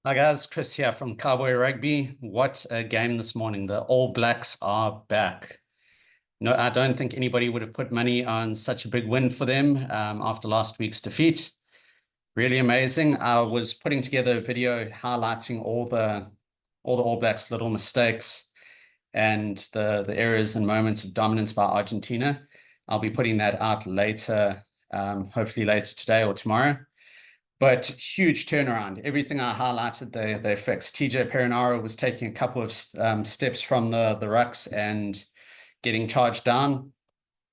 Hi guys, Chris here from Cowboy Rugby. What a game this morning. The All Blacks are back. No, I don't think anybody would have put money on such a big win for them after last week's defeat. Really amazing. I was putting together a video highlighting all the All Blacks' little mistakes and the errors and moments of dominance by Argentina. I'll be putting that out later, hopefully later today or tomorrow. But huge turnaround. Everything I highlighted, they fixed. TJ Perinaro was taking a couple of steps from the rucks and getting charged down.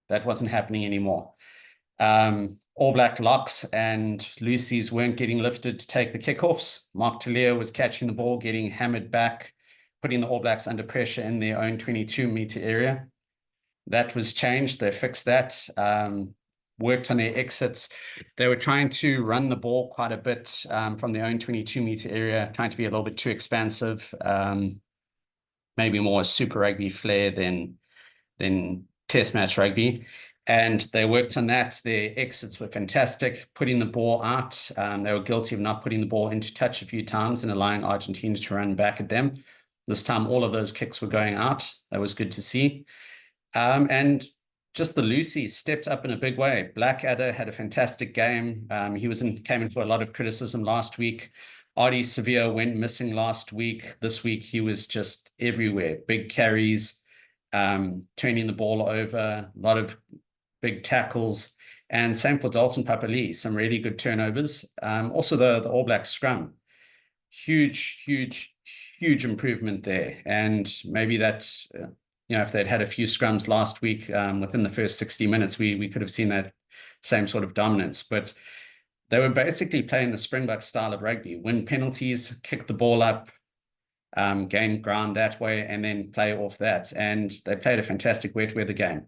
That wasn't happening anymore. All Black locks and Lucy's weren't getting lifted to take the kickoffs. Mark Talia was catching the ball, getting hammered back, putting the All Blacks under pressure in their own 22-meter area. That was changed. They fixed that. Worked on their exits. They were trying to run the ball quite a bit from their own 22-meter area, trying to be a little bit too expansive, maybe more Super Rugby flair than Test match rugby. And they worked on that. Their exits were fantastic, putting the ball out. They were guilty of not putting the ball into touch a few times and allowing Argentina to run back at them. This time, all of those kicks were going out. That was good to see. And just the Lucy stepped up in a big way. Blackadder had a fantastic game. Came in for a lot of criticism last week. Artie Sevilla went missing last week. This week, he was just everywhere. Big carries, turning the ball over, a lot of big tackles. And same for Dalton Papali'i, some really good turnovers. Also, the All Black scrum. Huge improvement there. And maybe that's... if they'd had a few scrums last week within the first 60 minutes, we could have seen that same sort of dominance. But they were basically playing the Springbok style of rugby: win penalties, kick the ball up, gain ground that way, and then play off that. And they played a fantastic wet weather game.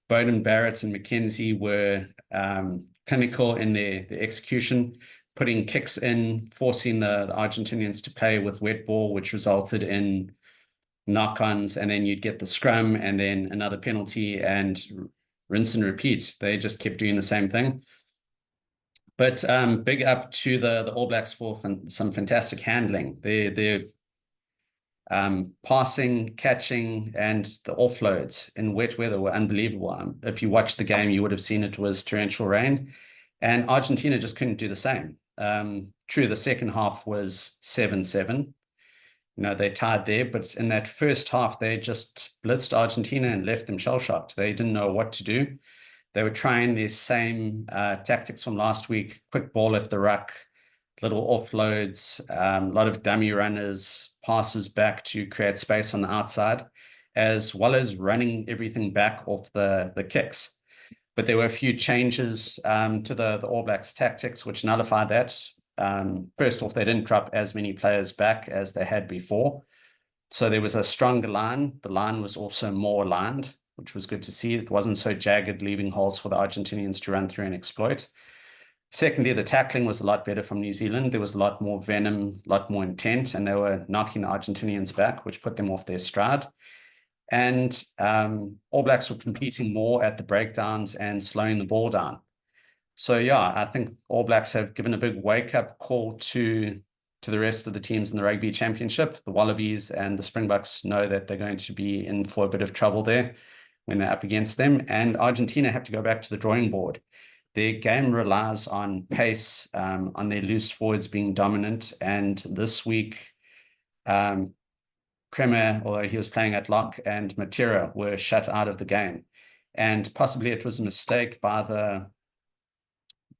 Bowden Barrett and McKenzie were clinical in their execution, putting kicks in, forcing the Argentinians to play with wet ball, which resulted in knock-ons, and then you'd get the scrum and then another penalty and rinse and repeat. They just kept doing the same thing. But big up to the All Blacks for some fantastic handling. Their passing, catching, and the offloads in wet weather were unbelievable. If you watched the game, you would have seen it was torrential rain, and Argentina just couldn't do the same. True, the second half was 7-7. They tied there, but in that first half, they just blitzed Argentina and left them shell-shocked. They didn't know what to do. They were trying their same tactics from last week: quick ball at the ruck, little offloads, a lot of dummy runners, passes back to create space on the outside, as well as running everything back off the kicks. But there were a few changes to the All Blacks tactics, which nullified that. First off, they didn't drop as many players back as they had before. So there was a stronger line. The line was also more aligned, which was good to see. It wasn't so jagged, leaving holes for the Argentinians to run through and exploit. Secondly, the tackling was a lot better from New Zealand. There was a lot more venom, a lot more intent, and they were knocking the Argentinians back, which put them off their stride. And All Blacks were competing more at the breakdowns and slowing the ball down. So yeah, I think All Blacks have given a big wake-up call to the rest of the teams in the Rugby Championship. The Wallabies and the Springboks know that they're going to be in for a bit of trouble there when they're up against them. And Argentina have to go back to the drawing board. Their game relies on pace, on their loose forwards being dominant. And this week, Kremer, although he was playing at lock, and Matera were shut out of the game. And possibly it was a mistake by the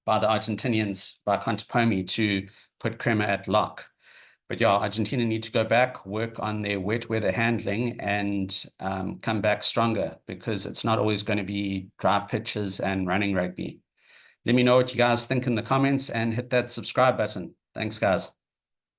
Argentinians, by Contepomi, to put Kremer at lock. But yeah, Argentina need to go back, work on their wet weather handling, and come back stronger, because it's not always going to be dry pitches and running rugby. Let me know what you guys think in the comments and hit that subscribe button. Thanks, guys.